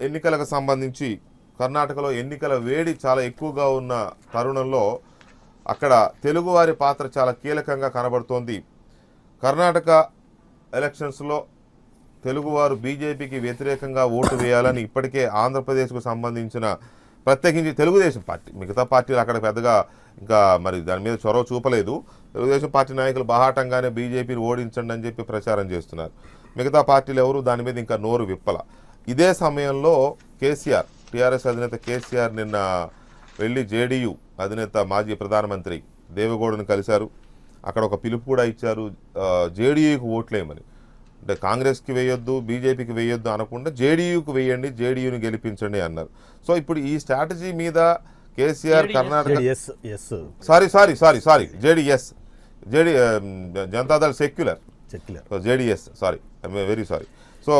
ఎన్నికలకు సంబంధించి కర్ణాటకలో ఎన్నికల వేడి చాలా ఎక్కువగా ఉన్న తరుణంలో అక్కడ తెలుగువారి పాత్ర చాలా కీలకంగా కనబడుతోంది. కర్ణాటక ఎలక్షన్స్లో తెలుగువారు బీజేపీకి వ్యతిరేకంగా ఓటు వేయాలని ఇప్పటికే ఆంధ్రప్రదేశ్కు సంబంధించిన ప్రత్యేకించి తెలుగుదేశం పార్టీ, మిగతా పార్టీలు అక్కడ పెద్దగా ఇంకా మరి దాని మీద చొరవ చూపలేదు. తెలుగుదేశం పార్టీ నాయకులు బాహాటంగానే బీజేపీని ఓడించండి అని చెప్పి ప్రచారం చేస్తున్నారు. మిగతా పార్టీలు ఎవరు దాని మీద ఇంకా నోరు విప్పల. ఇదే సమయంలో కేసీఆర్, టీఆర్ఎస్ అధినేత కేసీఆర్ నిన్న వెళ్ళి జేడీయూ అధినేత మాజీ ప్రధానమంత్రి దేవెగౌడను కలిశారు. అక్కడ ఒక పిలుపు కూడా ఇచ్చారు, జేడీయూకి ఓట్లేయమని. అంటే కాంగ్రెస్కి వేయొద్దు, బీజేపీకి వేయొద్దు అనకుండా జేడీయూకి వేయండి, జేడీయూని గెలిపించండి అన్నారు. సో ఇప్పుడు ఈ స్ట్రాటజీ మీద KCR Karnataka JDS Janata Dal secular JDS very sorry. So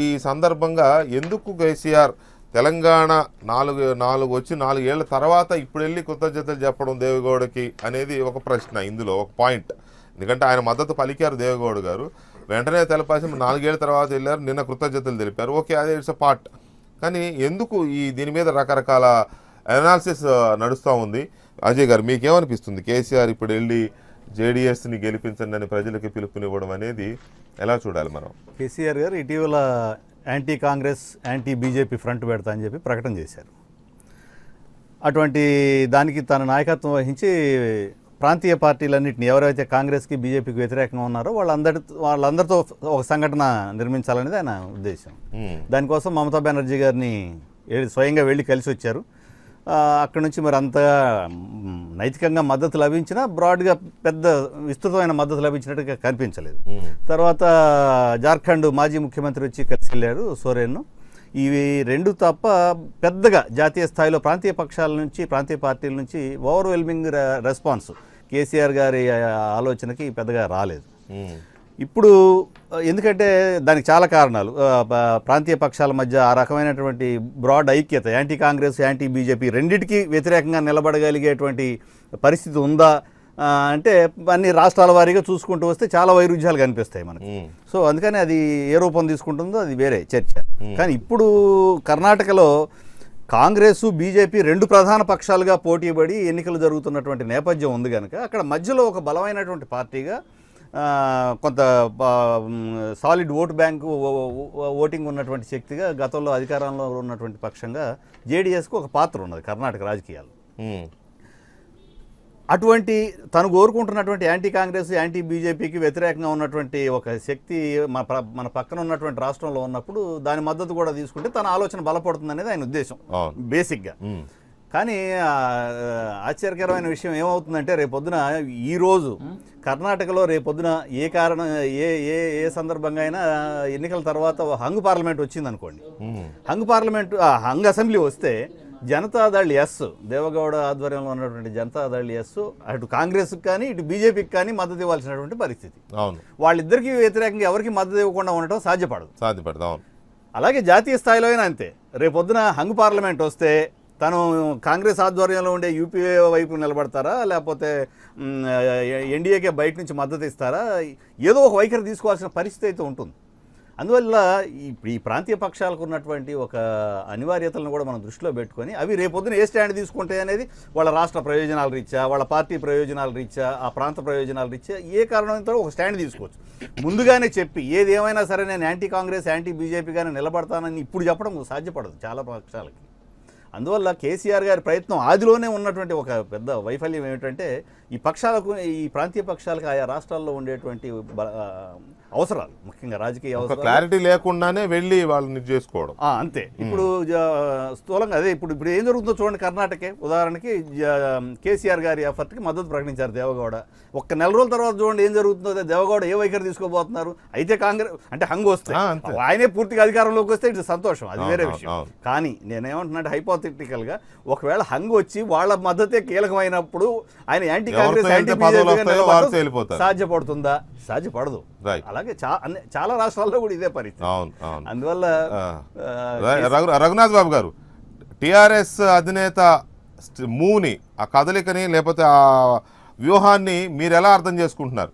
ఈ సందర్భంగా ఎందుకు కేసీఆర్ తెలంగాణ నాలుగు వచ్చి 4 ఏళ్ల తర్వాత ఇప్పుడు వెళ్ళి కృతజ్ఞతలు చెప్పడం దేవెగౌడకి అనేది ఒక ప్రశ్న, ఇందులో ఒక పాయింట్. ఎందుకంటే ఆయన మద్దతు పలికారు దేవెగౌడ గారు, వెంటనే తెలపాల్సి 4 ఏళ్ల తర్వాత వెళ్ళారు, నిన్న కృతజ్ఞతలు తెలిపారు. ఓకే, అదే ఇట్స్ అ పార్ట్. కానీ ఎందుకు దీని మీద రకరకాల అనాలిసిస్ నడుస్తూ ఉంది. అజయ్ గారు, మీకేమనిపిస్తుంది? కేసీఆర్ ఇప్పుడు వెళ్ళి జేడీఎస్ని గెలిపించండి అని ప్రజలకి పిలుపునివ్వడం అనేది ఎలా చూడాలి మనం? కేసీఆర్ గారు ఇటీవల anti Congress, anti BJP front పెడతా అని చెప్పి ప్రకటన చేశారు. అటువంటి దానికి తన నాయకత్వం వహించి ప్రాంతీయ పార్టీలన్నింటినీ, ఎవరైతే కాంగ్రెస్కి బీజేపీకి వ్యతిరేకంగా ఉన్నారో వాళ్ళందరితో ఒక సంఘటన నిర్మించాలనేది ఆయన ఉద్దేశం. దానికోసం మమతా బెనర్జీ గారిని స్వయంగా వెళ్ళి కలిసి వచ్చారు. అక్కడ నుంచి మరి అంతగా నైతికంగా మద్దతు లభించినా బ్రాడ్గా పెద్ద విస్తృతమైన మద్దతు లభించినట్టుగా కనిపించలేదు. తర్వాత జార్ఖండ్ మాజీ ముఖ్యమంత్రి వచ్చి కలిసి వెళ్ళారు, సోరెన్ను. ఇవి రెండు తప్ప పెద్దగా జాతీయ స్థాయిలో ప్రాంతీయ పక్షాల నుంచి, ప్రాంతీయ పార్టీల నుంచి ఓవర్వెల్మింగ్ రెస్పాన్స్ కేసీఆర్ గారి ఆలోచనకి పెద్దగా రాలేదు. ఇప్పుడు ఎందుకంటే దానికి చాలా కారణాలు. ప్రాంతీయ పక్షాల మధ్య ఆ రకమైనటువంటి బ్రాడ్ ఐక్యత, యాంటీ కాంగ్రెస్, యాంటీ బీజేపీ రెండింటికి వ్యతిరేకంగా నిలబడగలిగేటువంటి పరిస్థితి ఉందా అంటే అన్ని రాష్ట్రాల వారీగా చూసుకుంటూ వస్తే చాలా వైరుధ్యాలు కనిపిస్తాయి మనకి. సో అందుకని అది ఏ రూపం తీసుకుంటుందో అది వేరే చర్చ. కానీ ఇప్పుడు కర్ణాటకలో కాంగ్రెస్, బీజేపీ రెండు ప్రధాన పక్షాలుగా పోటీపడి ఎన్నికలు జరుగుతున్నటువంటి నేపథ్యం ఉంది కనుక అక్కడ మధ్యలో ఒక బలమైనటువంటి పార్టీగా, కొంత సాలిడ్ ఓటు బ్యాంకు ఓటింగ్ ఉన్నటువంటి శక్తిగా, గతంలో అధికారంలో ఉన్నటువంటి పక్షంగా జేడీఎస్కు ఒక పాత్ర ఉన్నది కర్ణాటక రాజకీయాలు. అటువంటి తను కోరుకుంటున్నటువంటి యాంటీ కాంగ్రెస్, యాంటీ బీజేపీకి వ్యతిరేకంగా ఉన్నటువంటి ఒక శక్తి మన పక్కన ఉన్నటువంటి రాష్ట్రంలో ఉన్నప్పుడు దాని మద్దతు కూడా తీసుకుంటే తన ఆలోచన బలపడుతుంది అనేది ఆయన ఉద్దేశం బేసిక్గా. కానీ ఆశ్చర్యకరమైన విషయం ఏమవుతుందంటే, రేపొద్దున ఈరోజు కర్ణాటకలో రేపొద్దున ఏ కారణం ఏ ఏ ఏ సందర్భంగా అయినా ఎన్నికల తర్వాత హంగ్ పార్లమెంట్ వచ్చిందనుకోండి, హంగ్ అసెంబ్లీ వస్తే జనతాదళ్ ఎస్, దేవగౌడ ఆధ్వర్యంలో ఉన్నటువంటి జనతాదళ్ ఎస్ అటు కాంగ్రెస్కి కానీ ఇటు బీజేపీకి కానీ మద్దతు ఇవ్వాల్సినటువంటి పరిస్థితి. వాళ్ళిద్దరికీ వ్యతిరేకంగా ఎవరికి మద్దతు ఇవ్వకుండా ఉండటం సాధ్యపడదు. అలాగే జాతీయ స్థాయిలో అయినా అంతే. రేపొద్దున హంగ్ పార్లమెంట్ వస్తే తను కాంగ్రెస్ ఆధ్వర్యంలో ఉండే యూపీఏ వైపు నిలబడతారా, లేకపోతే ఎన్డీఏకే బయట నుంచి మద్దతు ఇస్తారా, ఏదో ఒక వైఖరి తీసుకోవాల్సిన పరిస్థితి అయితే ఉంటుంది. అందువల్ల ఈ ప్రాంతీయ పక్షాలకు ఉన్నటువంటి ఒక అనివార్యతలను కూడా మనం దృష్టిలో పెట్టుకొని అవి రేపొద్దున ఏ స్టాండ్ తీసుకుంటాయి అనేది వాళ్ళ రాష్ట్ర ప్రయోజనాల రీత్యా, వాళ్ళ పార్టీ ప్రయోజనాల రీత్యా, ఆ ప్రాంత ప్రయోజనాల రీత్యా ఏ కారణంతో ఒక స్టాండ్ తీసుకోవచ్చు. ముందుగానే చెప్పి ఏది ఏమైనా సరే నేను యాంటీ కాంగ్రెస్, యాంటీ బీజేపీగానే నిలబడతానని ఇప్పుడు చెప్పడం సాధ్యపడదు చాలా పక్షాలకి. అందువల్ల కేసీఆర్ గారి ప్రయత్నం ఆదిలోనే ఉన్నటువంటి ఒక పెద్ద వైఫల్యం ఏమిటంటే, ఈ ప్రాంతీయ పక్షాలకు ఆయా రాష్ట్రాల్లో ఉండేటువంటి అవసరాలు, ముఖ్యంగా రాజకీయ అవసరాలు క్లారిటీ లేకుండానే వెళ్ళి వాళ్ళని చేసుకోవడం అంతే. ఇప్పుడు స్థూలంగా అదే ఇప్పుడు ఏం జరుగుతుందో చూడండి. కర్ణాటకే ఉదాహరణకి కేసీఆర్ గారి ఎఫర్ట్కి మద్దతు ప్రకటించారు దేవగౌడ. ఒక్క నెల రోజుల తర్వాత చూడండి ఏం జరుగుతుందో. దేవగౌడ ఏ వైఖరి తీసుకోబోతున్నారు. అయితే కాంగ్రెస్ అంటే హంగ్ వస్తే ఆయనే పూర్తిగా అధికారంలోకి వస్తే ఇది సంతోషం, అది వేరే విషయం. కానీ నేనేమంటున్నాను, హైపోథెటికల్గా ఒకవేళ హంగ్ వచ్చి వాళ్ళ మద్దతే కీలకమైనప్పుడు ఆయన యాంటీ కాంగ్రెస్, యాంటీ బీజేపీ సాధ్యపడుతుందా? సాధ్యపడదు. అలాగే చాలా రాష్ట్రాల్లో కూడా ఇదే పరిస్థితి. అందువల్ల రఘునాథ్ బాబు గారు, టిఆర్ఎస్ అధినేత మూవ్ని, ఆ కదలికని లేకపోతే ఆ వ్యూహాన్ని మీరు ఎలా అర్థం చేసుకుంటున్నారు?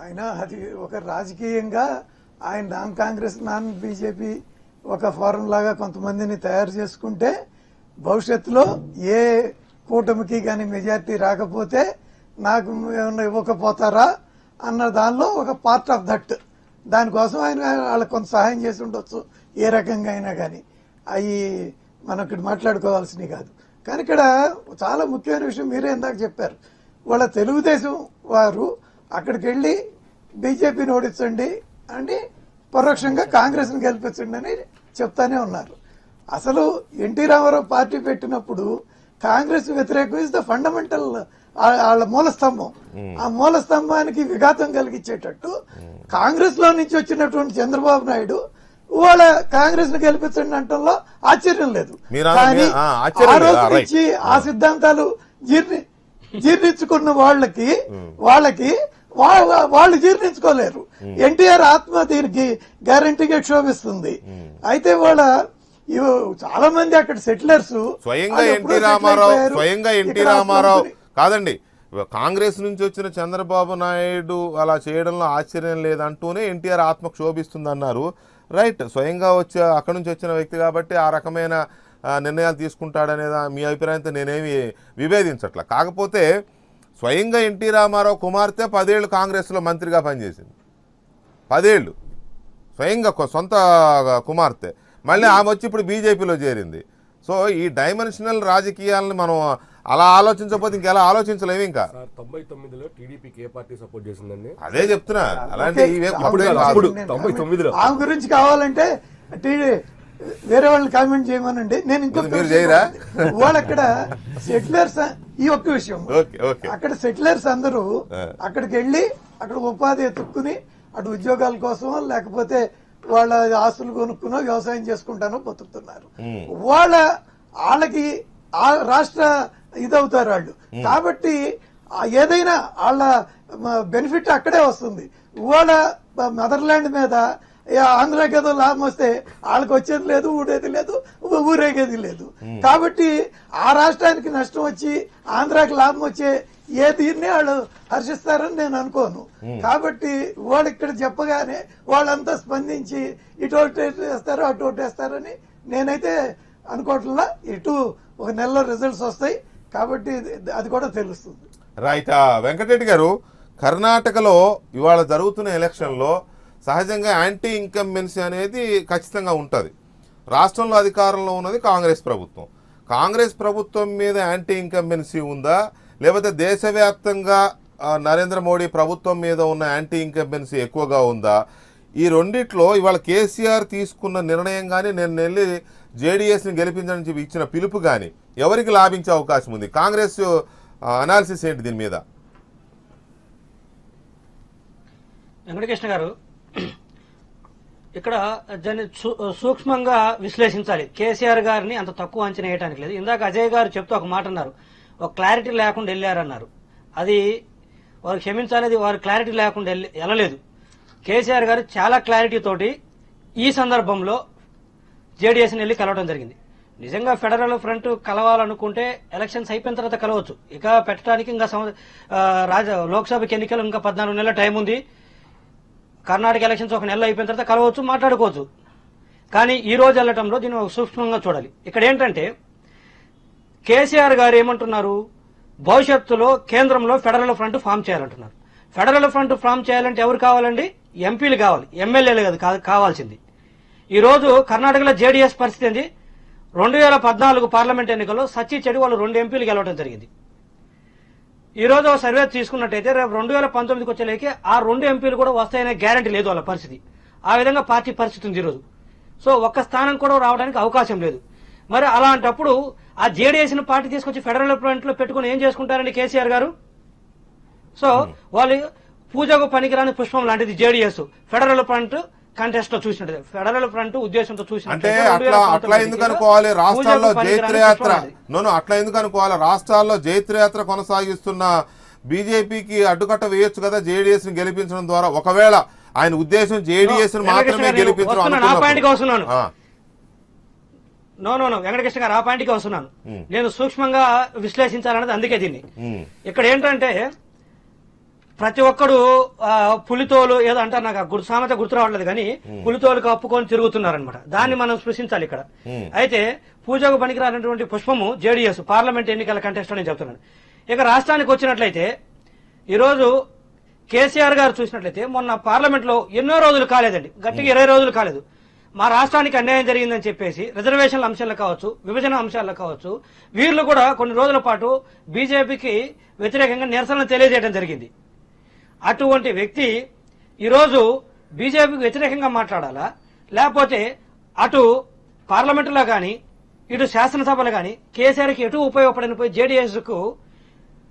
ఆయన అది ఒక రాజకీయంగా ఆయన నాన్ కాంగ్రెస్ నాన్ బీజేపీ ఒక ఫారం లాగా కొంతమందిని తయారు చేసుకుంటే భవిష్యత్తులో ఏ కూటమికి కానీ మెజారిటీ రాకపోతే నాకు ఏమన్నా ఇవ్వకపోతారా అన్న దానిలో ఒక పార్ట్ ఆఫ్ దట్. దానికోసం ఆయన వాళ్ళకి కొంత సహాయం చేసి ఉండొచ్చు ఏ రకంగా అయినా కానీ. అవి మనం ఇక్కడ మాట్లాడుకోవాల్సినవి కాదు. కానీ ఇక్కడ చాలా ముఖ్యమైన విషయం మీరే ఇందాక చెప్పారు. వాళ్ళ తెలుగుదేశం వారు అక్కడికి వెళ్ళి బీజేపీని ఓడించండి అని పరోక్షంగా కాంగ్రెస్ని గెలిపించండి అని చెప్తానే ఉన్నారు. అసలు ఎన్టీ రామారావు పార్టీ పెట్టినప్పుడు కాంగ్రెస్ వ్యతిరేకం ఇస్ ద ఫండమెంటల్, వాళ్ళ మూల స్తంభం. ఆ మూల స్తంభానికి విఘాతం కలిగించేటట్టు కాంగ్రెస్ లో నుంచి వచ్చినటువంటి చంద్రబాబు నాయుడు వాళ్ళ కాంగ్రెస్ ని గెలిపించండి అంటంలో ఆశ్చర్యం లేదు. కానీ ఆ రోజు నుంచి ఆ సిద్ధాంతాలు జీర్ణించుకున్న వాళ్ళకి వాళ్ళు జీర్ణించుకోలేరు. ఎన్టీఆర్ ఆత్మ దీనికి గ్యారంటీగా క్షోభిస్తుంది. అయితే వాళ్ళ చాలా మంది అక్కడ సెటిలర్స్ స్వయంగా ఎన్టీ రామారావు కాదండి, కాంగ్రెస్ నుంచి వచ్చిన చంద్రబాబు నాయుడు అలా చేయడంలో ఆశ్చర్యం లేదంటూనే ఎన్టీఆర్ ఆత్మ క్షోభిస్తుంది అన్నారు. రైట్, స్వయంగా అక్కడి నుంచి వచ్చిన వ్యక్తి కాబట్టి ఆ రకమైన నిర్ణయాలు తీసుకుంటాడనే మీ అభిప్రాయంతో నేనేమి విభేదించట్లా. కాకపోతే స్వయంగా ఎన్టీ రామారావు కుమార్తె 10 ఏళ్ళు కాంగ్రెస్లో మంత్రిగా పనిచేసింది. 10 ఏళ్ళు స్వయంగా సొంత కుమార్తె. మళ్ళీ ఆమె వచ్చి ఇప్పుడు బీజేపీలో చేరింది. సో ఈ డైమెన్షనల్ రాజకీయాలను మనం అలా ఆలోచించకపోతే ఇంకెలా ఆలోచించలేము. ఇంకా 99లో టీడీపీకి ఏ పార్టీ సపోర్ట్ చేసిందండి? అదే చెప్తున్నా. అలాంటి ఆమె గురించి కావాలంటే వేరే వాళ్ళని కామెంట్ చేయమనండి. నేను ఇంకొక వాళ్ళు అక్కడ సెటిలర్స్, ఈ ఒక్క విషయం, అక్కడ సెటిలర్స్ అందరూ అక్కడికి వెళ్ళి అక్కడ ఉపాధి ఎత్తుక్కుని అటు ఉద్యోగాల కోసం లేకపోతే వాళ్ళ ఆస్తులు కొనుక్కునో వ్యవసాయం చేసుకుంటానో బతుకుతున్నారు. వాళ్ళకి రాష్ట్ర ఇదవుతారు వాళ్ళు. కాబట్టి ఏదైనా వాళ్ళ బెనిఫిట్ అక్కడే వస్తుంది. వాళ్ళ మదర్లాండ్ మీద ఆంధ్రాకి ఏదో లాభం వస్తే వాళ్ళకి వచ్చేది లేదు, ఊడేది లేదు, ఊరేగేది లేదు. కాబట్టి ఆ రాష్ట్రానికి నష్టం వచ్చి ఆంధ్రాకి లాభం వచ్చే ఏ తీరుని వాళ్ళు హర్షిస్తారని నేను అనుకోను. కాబట్టి వాళ్ళు ఇక్కడ చెప్పగానే వాళ్ళంతా స్పందించి ఇటు వేస్తారు అటు వేస్తారని నేనైతే అనుకోవట్లా. ఇటు ఒక నెలలో రిజల్ట్స్ వస్తాయి కాబట్టి అది కూడా తెలుస్తుంది. రైట్. వెంకటరెడ్డి గారు, కర్ణాటకలో ఇవాళ జరుగుతున్న ఎలక్షన్లో సహజంగా యాంటీ ఇన్కంబెన్సీ అనేది ఖచ్చితంగా ఉంటుంది. రాష్ట్రంలో అధికారంలో ఉన్నది కాంగ్రెస్ ప్రభుత్వం. కాంగ్రెస్ ప్రభుత్వం మీద యాంటీ ఇన్కంబెన్సీ ఉందా, లేకపోతే దేశవ్యాప్తంగా నరేంద్ర మోడీ ప్రభుత్వం మీద ఉన్న యాంటీ ఇన్కంబెన్సీ ఎక్కువగా ఉందా? ఈ రెండిట్లో ఇవాళ కేసీఆర్ తీసుకున్న నిర్ణయం కానీ, నేను వెళ్ళి జేడీఎస్ని గెలిపించని చెప్పి ఇచ్చిన పిలుపు కానీ ఎవరికి లాభించే అవకాశం ఉంది? కాంగ్రెస్ అనాలిసిస్ ఏంటి దీని మీద? వెంకటకృష్ణ గారు, ఇక్కడ దాన్ని సూక్ష్మంగా విశ్లేషించాలి. కేసీఆర్ గారిని అంత తక్కువ అంచనా వేయడానికి లేదు. ఇందాక అజయ్ గారు చెప్తూ ఒక మాట అన్నారు, ఒక క్లారిటీ లేకుండా వెళ్ళారన్నారు. అది వారు క్షమించాలి, వారు క్లారిటీ లేకుండా వెళ్ళలేదు. కేసీఆర్ గారు చాలా క్లారిటీ తోటి ఈ సందర్భంలో జేడీఎస్ని వెళ్ళి కలవడం జరిగింది. నిజంగా ఫెడరల్ ఫ్రంట్ కలవాలనుకుంటే ఎలక్షన్స్ అయిపోయిన తర్వాత కలవచ్చు. ఇక పెట్టడానికి ఇంకా లోక్సభకి ఎన్నికలు ఇంకా 14 నెలల టైం ఉంది. కర్ణాటక ఎలక్షన్స్ ఒక నెల అయిపోయిన తర్వాత కలవచ్చు, మాట్లాడుకోవచ్చు. కానీ ఈ రోజు వెళ్లటంలో దీన్ని సూక్ష్మంగా చూడాలి. ఇక్కడ ఏంటంటే కేసీఆర్ గారు ఏమంటున్నారు, భవిష్యత్తులో కేంద్రంలో ఫెడరల్ ఫ్రంట్ ఫామ్ చేయాలంటున్నారు. ఫెడరల్ ఫ్రంట్ ఫామ్ చేయాలంటే ఎవరు కావాలండి? ఎంపీలు కావాలి, ఎమ్మెల్యేలు కావాల్సింది. ఈ రోజు కర్ణాటకలో జేడీఎస్ పరిస్థితి ఏంది? 2014 పార్లమెంట్ ఎన్నికల్లో సచ్చి చెడు వాళ్ళు 2 ఎంపీలు గెలవడం జరిగింది. ఈ రోజు సర్వే తీసుకున్నట్టయితే రేపు 2019కి వచ్చేలేకి ఆ 2 ఎంపీలు కూడా వస్తాయనే గ్యారంటీ లేదు వాళ్ళ పరిస్థితి. ఆ విధంగా పార్టీ పరిస్థితి ఉంది ఈరోజు. సో ఒక్క స్థానం కూడా రావడానికి అవకాశం లేదు. మరి అలాంటప్పుడు ఆ జేడీఎస్ ని పార్టీ తీసుకొచ్చి ఫెడరల్ ఫ్రంట్ లో పెట్టుకుని ఏం చేసుకుంటారండి కేసీఆర్ గారు? సో వాళ్ళు పూజకు పనికిరాని పుష్పం లాంటిది జేడీఎస్. ఫెడరల్ ఫ్రంట్ కంటెస్ట్ లో చూసినట్టు, ఫెడరల్ ఫ్రంట్ ఉద్దేశంతో అంటే అట్లా ఎందుకు అనుకోవాలి? రాష్ట్రాల్లో జైత్రయాత్ర అట్లా ఎందుకు అనుకోవాలి? రాష్ట్రాల్లో జైత్రయాత్ర కొనసాగిస్తున్న బీజేపీకి అడ్డుకట్ట వేయొచ్చు కదా జేడీఎస్ ని గెలిపించడం ద్వారా. ఒకవేళ ఆయన ఉద్దేశం జేడీఎస్ ని మాత్రమే గెలిపించడం. వెంకటకృష్ణ గారు, ఆ పాయింట్కి వస్తున్నాను. నేను సూక్ష్మంగా విశ్లేషించాలన్నది అందుకే దీన్ని. ఇక్కడ ఏంటంటే ప్రతి ఒక్కడు పులితోలు ఏదో అంటారు, నాకు సామెత గుర్తు రావట్లేదు కానీ పులితోలు కప్పుకొని తిరుగుతున్నారనమాట. దాన్ని మనం స్పృశించాలి ఇక్కడ. అయితే పూజకు పనికిరానటువంటి పుష్పము జేడీఎస్ పార్లమెంట్ ఎన్నికల కంటెస్ట్ అని చెప్తున్నాను. ఇక రాష్ట్రానికి వచ్చినట్లయితే ఈరోజు కేసీఆర్ గారు చూసినట్లయితే మొన్న పార్లమెంట్ లో ఎన్నో రోజులు కాలేదండి, గట్టిగా 20 రోజులు కాలేదు, మా రాష్ట్రానికి అన్యాయం జరిగిందని చెప్పేసి రిజర్వేషన్ల అంశాలు కావచ్చు, విభజన అంశాలు కావచ్చు, వీళ్ళు కూడా కొన్ని రోజుల పాటు బీజేపీకి వ్యతిరేకంగా నిరసనలు తెలియజేయడం జరిగింది. అటువంటి వ్యక్తి ఈరోజు బీజేపీకి వ్యతిరేకంగా మాట్లాడాలా, లేకపోతే అటు పార్లమెంటులో కానీ ఇటు శాసనసభలో కానీ కేసీఆర్కి ఎటు ఉపయోగపడని పోయి జేడీఎస్ కు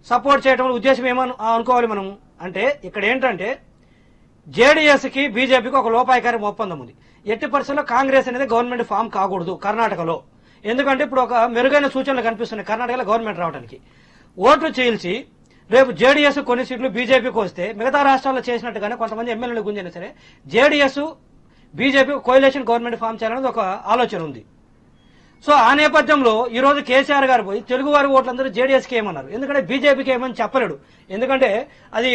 సపోర్ట్ చేయడం ఉద్దేశం ఏమని అనుకోవాలి మనం అంటే, ఇక్కడ ఏంటంటే జేడీఎస్ కి బీజేపీకి ఒక లోపాయకారి ఒప్పందం ఉంది. ఎట్టి పరిస్థితుల్లో కాంగ్రెస్ అనేది గవర్నమెంట్ ఫామ్ కాకూడదు కర్ణాటకలో. ఎందుకంటే ఇప్పుడు ఒక మెరుగైన సూచనలు కనిపిస్తున్నాయి కర్ణాటకలో గవర్నమెంట్ రావడానికి. ఓట్లు చీల్చి రేపు జేడీఎస్ కొన్ని సీట్లు బీజేపీకి వస్తే మిగతా రాష్ట్రాల్లో చేసినట్టుగానే కొంతమంది ఎమ్మెల్యేలు గుంజైనా సరే JDS BJP coalition government form చేయాలనేది ఒక ఆలోచన ఉంది. సో ఆ నేపథ్యంలో ఈ రోజు కేసీఆర్ గారు పోయి తెలుగువారి ఓట్లందరూ జేడీఎస్కి ఏమన్నారు, ఎందుకంటే బీజేపీకి ఏమని చెప్పలేడు. ఎందుకంటే అది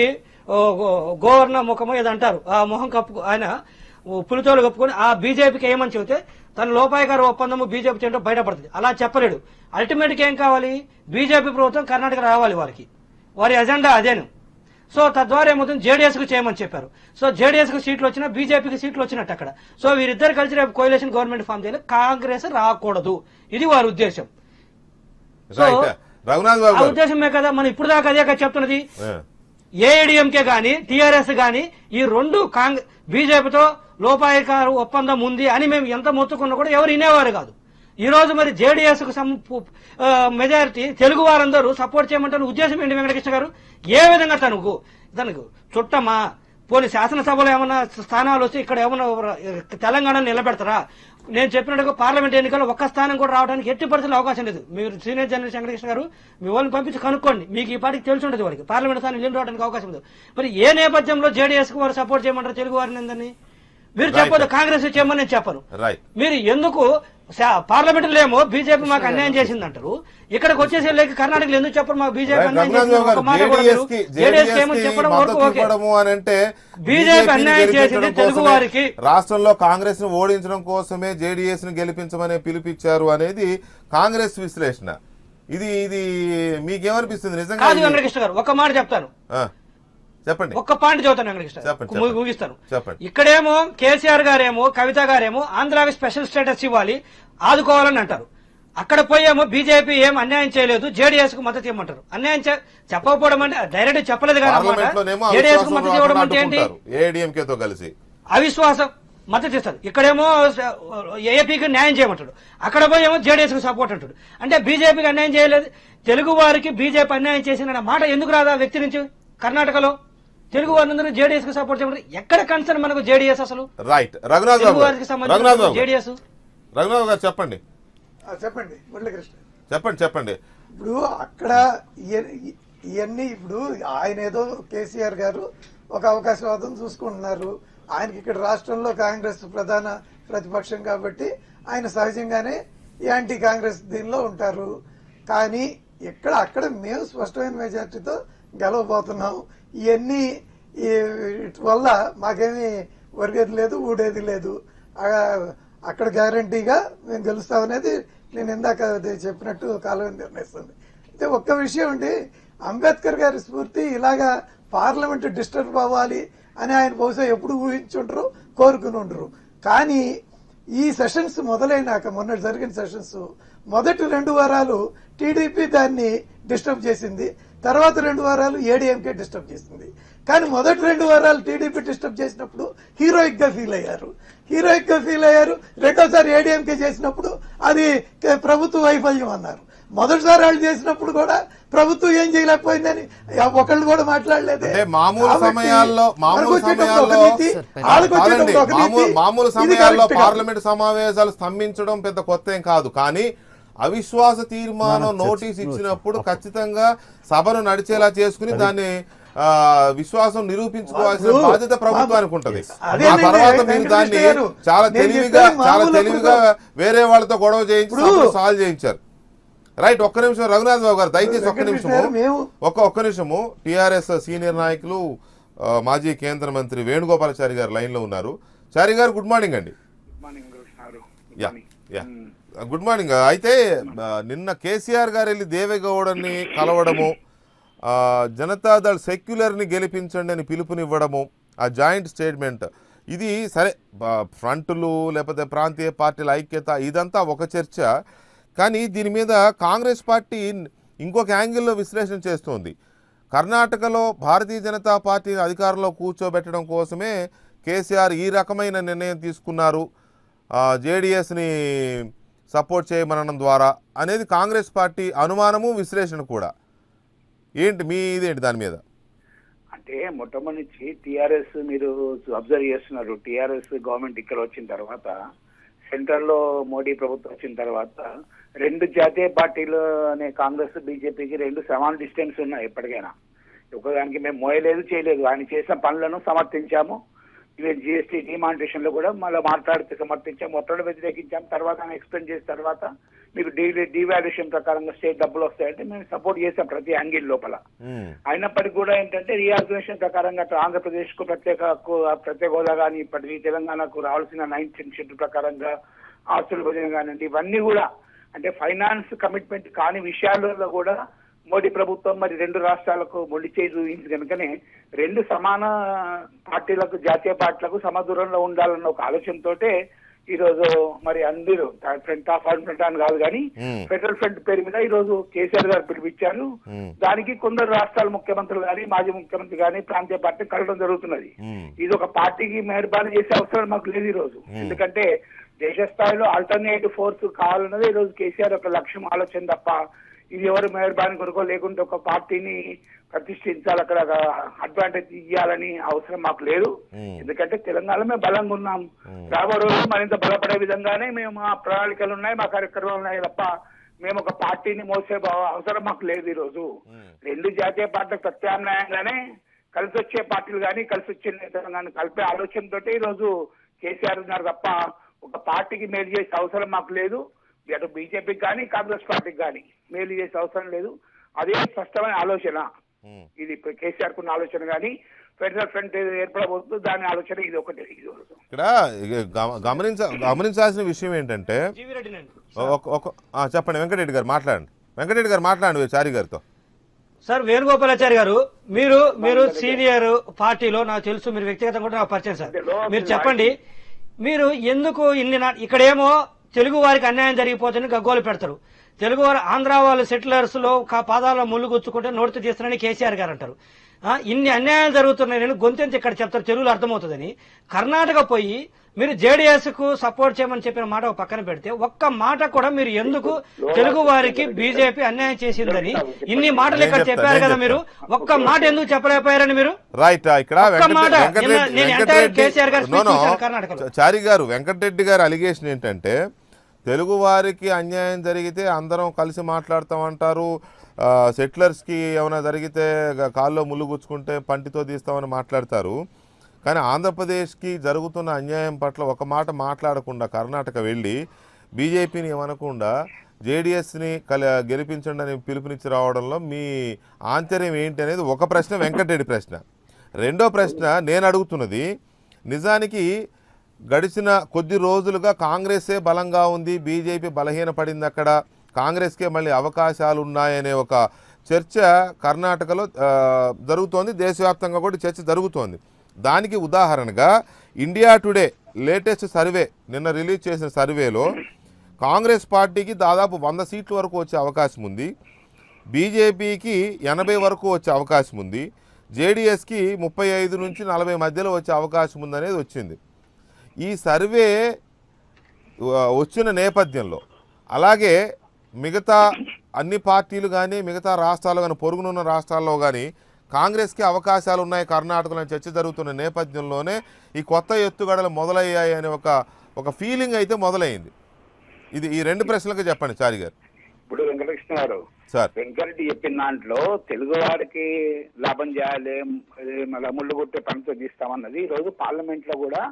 గవర్నర్ ముఖమో ఏదో అంటారు, ఆ మొహం కప్పు ఆయన పులితోలు కప్పుకొని ఆ బీజేపీకి ఏమని చెబితే తన లోపాయకారు ఒప్పందము బీజేపీ చేయడం బయటపడుతుంది. అలా చెప్పలేడు. అల్టిమేట్గా ఏం కావాలి, బీజేపీ ప్రభుత్వం కర్ణాటక రావాలి, వారి ఎజెండా అదేను. సో తద్వారా ఏమవుతుంది, జేడీఎస్ కు చేయమని చెప్పారు. సో జేడీఎస్ కు సీట్లు వచ్చినా బీజేపీకి సీట్లు వచ్చినట్టు అక్కడ. సో వీరిద్దరు కలిసి రేపు కోయిలేషన్ గవర్నమెంట్ ఫామ్ చేయాలి, కాంగ్రెస్ రాకూడదు, ఇది వారి ఉద్దేశం. సో ఆ ఉద్దేశమే కదా మనం ఇప్పుడు దాకా అదే కదా చెప్తున్నది. ఏఐడిఎంకే గాని టీఆర్ఎస్ గాని ఈ రెండు బీజేపీతో లోపాయకారు ఒప్పందం ఉంది అని మేము ఎంత మొత్తుకున్నా కూడా ఎవరు వినేవారు కాదు. ఈ రోజు మరి జేడీఎస్ కు మెజారిటీ తెలుగు వారందరూ సపోర్ట్ చేయమంటారు. ఉద్దేశం ఏంటి వెంకటకృష్ణ గారు? ఏ విధంగా తనకు చుట్టమా? పోనీ శాసనసభలో ఏమన్నా స్థానాలు వస్తే ఇక్కడ ఏమన్నా తెలంగాణను నిలబెడతారా? నేను చెప్పినట్టుగా పార్లమెంట్ ఎన్నికల్లో ఒక్క స్థానం కూడా రావడానికి ఎట్టి పరిస్థితుల్లో అవకాశం లేదు. మీరు సీనియర్ జర్నలిస్ట్ వెంకటకృష్ణ గారు మీ వాళ్ళని పంపించి కనుక్కోండి, మీకు ఈ పార్టీకి తెలిసి ఉంటుంది, వారికి పార్లమెంట్ స్థానం నిలిచి రావడానికి అవకాశం లేదు. మరి ఏ నేపథ్యంలో జేడీఎస్ కు వారు సపోర్ట్ చేయమంటారు తెలుగు వారిని? అందరినీ మీరు చెప్పదు, కాంగ్రెస్ చేయమని నేను చెప్పను. మీరు ఎందుకు పార్లమెంట్ ఏమో బీజేపీ మాకు అన్యాయం చేసింది అంటారు, ఇక్కడికి వచ్చేసి లేక కర్ణాటకలో ఎందుకు చెప్పరు మాకు బీజేపీ అన్యాయం చేసింది? బీజేపీ అన్యాయం చేసింది తెలుగు వారికి. రాష్ట్రంలో కాంగ్రెస్ ను ఓడించడం కోసమే జేడీఎస్ ను గెలిపించమని పిలిపించారు అనేది కాంగ్రెస్ విశ్లేషణ. ఇది మీకేమనిపిస్తుంది నిజంగా? కాదు వెంకటకృష్ణ గారు, ఒక మాట చెప్తాను, చెప్పండి. ఒక్క పాయింట్ చదువుతాను వెంకటకృష్ణ, ముగిస్తాను. చెప్పండి. ఇక్కడేమో కేసీఆర్ గారేమో కవిత గారేమో ఆంధ్రాకి స్పెషల్ స్టేటస్ ఇవ్వాలి, ఆదుకోవాలని అంటారు. అక్కడ పోయేమో బీజేపీ ఏం అన్యాయం చేయలేదు, జేడీఎస్ కు మద్దతు ఇవ్వమంటారు. అన్యాయం చెప్పకపోవడం అంటే డైరెక్ట్ చెప్పలేదు కానీ జేడీఎస్ కు మద్దతు ఇవ్వడం అంటే ఏంటి? ఏఐడిఎంకేతో కలిసి అవిశ్వాసం మద్దతు ఇస్తారు. ఇక్కడేమో ఏపీకి న్యాయం చేయమంటాడు, అక్కడ పోయేమో జేడీఎస్ కు సపోర్ట్ అంటాడు. అంటే బీజేపీకి అన్యాయం చేయలేదు, తెలుగు వారికి బీజేపీ అన్యాయం చేసిన మాట ఎందుకు రాదా వ్యక్తి నుంచి? కర్ణాటకలో తెలుగు వారందరూ జేడీఎస్ కు సపోర్ట్ చేయమంటారు. ఎక్కడ కన్సర్న్ మనకు జేడీఎస్ అసలు? రైట్. రఘునాథ్ జేడీఎస్ రఘునాథ్ గారు చెప్పండి. చెప్పండి మురళీకృష్ణ, చెప్పండి. ఇప్పుడు అక్కడ ఇవన్నీ ఇప్పుడు ఆయన ఏదో కేసీఆర్ గారు ఒక అవకాశవాదం చూసుకుంటున్నారు. ఆయనకి ఇక్కడ రాష్ట్రంలో కాంగ్రెస్ ప్రధాన ప్రతిపక్షం కాబట్టి ఆయన సహజంగానే యాంటీ కాంగ్రెస్ దీనిలో ఉంటారు. కానీ అక్కడ మేము స్పష్టమైన మెజార్టీతో గెలవబోతున్నాం. ఇవన్నీ వల్ల మాకేమీ ఒరిగేది లేదు, ఊడేది లేదు. అక్కడ గ్యారంటీగా మేము గెలుస్తామనేది నేను ఇందాక చెప్పినట్టు కాలం నిర్ణయిస్తుంది. అయితే ఒక్క విషయం అండి, అంబేద్కర్ గారి స్ఫూర్తి ఇలాగా పార్లమెంట్ డిస్టర్బ్ అవ్వాలి అని ఆయన బహుశా ఎప్పుడు ఊహించుంటారు, కోరుకుని ఉండరు. కానీ ఈ సెషన్స్ మొదలైనాక, మొన్న జరిగిన సెషన్స్ మొదటి 2 వారాలు టీడీపీ దాన్ని డిస్టర్బ్ చేసింది, తర్వాత 2 వారాలు ఏడీఎంకే డిస్టర్బ్ చేసింది. కానీ మొదటి 2 వారాలు టీడీపీ డిస్టర్బ్ చేసినప్పుడు హీరోయిక్ గా ఫీల్ అయ్యారు. రెండోసారి ఏడీఎంకే చేసినప్పుడు అది ప్రభుత్వ వైఫల్యం అన్నారు. మొదటిసారి వాళ్ళు చేసినప్పుడు కూడా ప్రభుత్వం ఏం చేయలేకపోయిందని ఒకళ్ళు కూడా మాట్లాడలేదు. మామూలు సమయాల్లో పార్లమెంట్ సమావేశాలు స్తంభించడం పెద్ద కొత్త ఏం కాదు. కానీ అవిశ్వాస తీర్మానం నోటీస్ ఇచ్చినప్పుడు ఖచ్చితంగా సభను నడిచేలా చేసుకుని దాన్ని విశ్వాసం నిరూపించుకోవాల్సిన బాధ్యత ప్రభుత్వానికి ఉంటది. ఆ తర్వాత మీరు దాన్ని చాలా తెలివిగా వేరే వాళ్ళతో గొడవ చేయించి సాల్వ్ చేయించారు. రైట్, ఒక్క నిమిషం రఘునాథ్ బాబు గారు దయచేసి ఒక్క నిమిషము, మేము ఒక్క నిమిషము. టిఆర్ఎస్ సీనియర్ నాయకులు మాజీ కేంద్ర మంత్రి వేణుగోపాలాచారి గారు లైన్ లో ఉన్నారు. చారి గారు గుడ్ మార్నింగ్ అండి. Good morning. అయితే నిన్న కేసీఆర్ గారు వెళ్ళి దేవేగౌడని కలవడము, జనతాదళ్ సెక్యులర్ని గెలిపించండి అని పిలుపునివ్వడము, ఆ జాయింట్ స్టేట్మెంట్, ఇది సరే ఫ్రంట్లు లేకపోతే ప్రాంతీయ పార్టీల ఐక్యత ఇదంతా ఒక చర్చ. కానీ దీని మీద కాంగ్రెస్ పార్టీ ఇంకొక యాంగిల్లో విశ్లేషణ చేస్తోంది. కర్ణాటకలో భారతీయ జనతా పార్టీని అధికారంలో కూర్చోబెట్టడం కోసమే కేసీఆర్ ఈ రకమైన నిర్ణయం తీసుకున్నారు, జేడీఎస్ని సపోర్ట్ చేయమనడం ద్వారా అనేది కాంగ్రెస్ పార్టీ అనుమానము, విశ్లేషణ కూడా. ఏంటి మీ ఇదేంటి దాని మీద? అంటే మొట్టమొదటి నుంచి టీఆర్ఎస్ మీరు అబ్జర్వ్ చేస్తున్నారు. టీఆర్ఎస్ గవర్నమెంట్ ఇక్కడ వచ్చిన తర్వాత, సెంట్రల్లో మోడీ ప్రభుత్వం వచ్చిన తర్వాత, రెండు జాతీయ పార్టీలు అనే కాంగ్రెస్ బీజేపీకి రెండు సమాన డిస్టెన్స్ ఉన్నాయి. ఎప్పటికైనా ఒకదానికి మేము మోయలేదు, చేయలేదు. ఆయన చేసిన పనులను సమర్థించాము. ఈవెన్ జిఎస్టీ డిమానిటేషన్ లో కూడా మళ్ళీ మాట్లాడితే సమర్థించాము, మొత్తం వ్యతిరేకించాము. తర్వాత ఆయన ఎక్స్ప్లెయిన్ చేసిన తర్వాత మీకు డివాల్యుయేషన్ ప్రకారంగా స్టేట్ డబ్బులు వస్తాయంటే మేము సపోర్ట్ చేసాం ప్రతి యాంగిల్ లోపల. అయినప్పటికీ కూడా ఏంటంటే రీఆర్గనైజేషన్ ప్రకారంగా ఆంధ్రప్రదేశ్ కు ప్రత్యేక హోదా కానీ, ఇప్పటికీ తెలంగాణకు రావాల్సిన 9th షెడ్యూల్ ప్రకారంగా ఆస్తుల విభజన కానివ్వండి, ఇవన్నీ కూడా అంటే ఫైనాన్స్ కమిట్మెంట్ కాని విషయాలలో కూడా మోడీ ప్రభుత్వం మరి రెండు రాష్ట్రాలకు మొండి చేయి చూపించి కనుకనే రెండు సమాన పార్టీలకు, జాతీయ పార్టీలకు సమదూరంలో ఉండాలన్న ఒక ఆలోచనతోటే ఈ రోజు మరి అందరూ ఫ్రంట్ ఆఫ్ ఫ్రంట్ అని కాదు కానీ ఫెడరల్ ఫ్రంట్ పేరు మీద ఈ రోజు కేసీఆర్ గారు పిలిపించారు. దానికి కొందరు రాష్ట్రాల ముఖ్యమంత్రులు కానీ, మాజీ ముఖ్యమంత్రి కానీ ప్రాంతీయ పార్టీ కలవడం జరుగుతున్నది. ఇది ఒక పార్టీకి మెహర్బానీ చేసే అవసరం మాకు లేదు ఈ రోజు. ఎందుకంటే దేశ స్థాయిలో ఆల్టర్నేటివ్ ఫోర్స్ కావాలన్నది ఈ రోజు కేసీఆర్ ఒక లక్ష్యం, ఆలోచన తప్ప ఇది ఎవరు మెహర్బానీ కొనుక్కో లేకుంటే ఒక పార్టీని ప్రతిష్ఠించాలి, అక్కడ అడ్వాంటేజ్ ఇవ్వాలని అవసరం మాకు లేదు. ఎందుకంటే తెలంగాణ మేము బలంగా ఉన్నాం. రాబో రోజు మరింత బలపడే విధంగానే మేము మా ప్రణాళికలు ఉన్నాయి, మా కార్యక్రమాలు ఉన్నాయి తప్ప మేము ఒక పార్టీని మోసే అవసరం మాకు లేదు. ఈ రోజు రెండు జాతీయ పార్టీలకు ప్రత్యామ్నాయంగానే కలిసి వచ్చే పార్టీలు కానీ, కలిసి వచ్చే నేతలు కానీ కలిపే ఆలోచనతో ఈ రోజు కేసీఆర్ ఉన్నారు తప్ప ఒక పార్టీకి మేలు చేసే అవసరం మాకు లేదు. అటు బీజేపీకి కానీ, కాంగ్రెస్ పార్టీకి కానీ మేలు చేసే అవసరం లేదు. అదే స్పష్టమైన ఆలోచన. ఇది కేసీఆర్ కున్న ఆలోచన కానీ ఫెడరల్ ఫ్రంట్ ఏర్పడబోతుంది దాని ఆలోచన ఇది ఒకటి. ఇక్కడ గమనించాల్సిన విషయం ఏంటంటే, చెప్పండి వెంకటరెడ్డి గారు మాట్లాడండి. వెంకటరెడ్డి గారు మాట్లాడండి చారి గారితో. సార్ వేణుగోపాలాచారి గారు, మీరు సీనియర్ పార్టీలో నాకు తెలుసు, మీరు వ్యక్తిగతంగా కూడా నాకు పరిచయం సార్. మీరు చెప్పండి, మీరు ఎందుకు ఇక్కడేమో తెలుగు వారికి అన్యాయం జరిగిపోతుందని గగ్గోలు పెడతారు, తెలుగు వారు ఆంధ్ర వాళ్ళు సెటిలర్స్ లో పాదాల ముళ్ళు గుచ్చుకుంటే నోటితో తీస్తున్నారని కేసీఆర్ గారు అంటారు. ఇన్ని అన్యాయాలు జరుగుతున్నాయి, నేను గొంతెంత ఇక్కడ చెప్తారు, తెలుగులో అర్థమవుతుందని. కర్ణాటక పోయి మీరు జేడీఎస్ కు సపోర్ట్ చేయమని చెప్పిన మాట ఒక పక్కన పెడితే, ఒక్క మాట కూడా మీరు ఎందుకు తెలుగు వారికి బీజేపీ అన్యాయం చేసిందని ఇన్ని మాటలు ఇక్కడ చెప్పారు కదా, మీరు ఒక్క మాట ఎందుకు చెప్పలేకపోయారని మీరు? రైట్, ఇక్కడ చారి గారు వెంకటరెడ్డి గారు అలిగేషన్ ఏంటంటే, తెలుగు వారికి అన్యాయం జరిగితే అందరం కలిసి మాట్లాడతామంటారు, సెటిలర్స్కి ఏమైనా జరిగితే కాల్లో ముళ్ళు గుచ్చుకుంటే పంటితో తీస్తామని మాట్లాడతారు. కానీ ఆంధ్రప్రదేశ్కి జరుగుతున్న అన్యాయం పట్ల ఒక మాట మాట్లాడకుండా కర్ణాటక వెళ్ళి బీజేపీని ఏమనకుండా జేడీఎస్ని గెలిపించండి అని పిలుపునిచ్చి రావడంలో మీ ఆంతర్యం ఏంటి అనేది ఒక ప్రశ్న, వెంకటరెడ్డి ప్రశ్న. రెండో ప్రశ్న నేను అడుగుతున్నది, నిజానికి గడిచిన కొద్ది రోజులుగా కాంగ్రెసే బలంగా ఉంది, బీజేపీ బలహీనపడింది, అక్కడ కాంగ్రెస్కే మళ్ళీ అవకాశాలు ఉన్నాయనే ఒక చర్చ కర్ణాటకలో జరుగుతోంది, దేశవ్యాప్తంగా కూడా చర్చ జరుగుతోంది. దానికి ఉదాహరణగా ఇండియా టుడే లేటెస్ట్ సర్వే నిన్న రిలీజ్ చేసిన సర్వేలో కాంగ్రెస్ పార్టీకి దాదాపు 100 సీట్ల వరకు వచ్చే అవకాశం ఉంది, బీజేపీకి 80 వరకు వచ్చే అవకాశం ఉంది, జేడీఎస్కి 35 నుంచి 40 మధ్యలో వచ్చే అవకాశం ఉందనేది వచ్చింది. ఈ సర్వే వచ్చిన నేపథ్యంలో అలాగే మిగతా అన్ని పార్టీలు కానీ, మిగతా రాష్ట్రాలు కానీ, పొరుగునున్న రాష్ట్రాల్లో కానీ కాంగ్రెస్కి అవకాశాలు ఉన్నాయి కర్ణాటకలో చర్చ జరుగుతున్న నేపథ్యంలోనే ఈ కొత్త ఎత్తుగడలు మొదలయ్యాయి అనే ఒక ఫీలింగ్ అయితే మొదలైంది. ఇది ఈ రెండు ప్రశ్నలకు చెప్పండి చారి గారు. ఇప్పుడు వెంకటకృష్ణ గారు, వెంకరెడ్డి చెప్పిన దాంట్లో తెలుగు వారికి లాభం చేయాలి, మళ్ళీ ముళ్ళు కొట్టే పనితో తీస్తామన్నది ఈ రోజు పార్లమెంట్ లో కూడా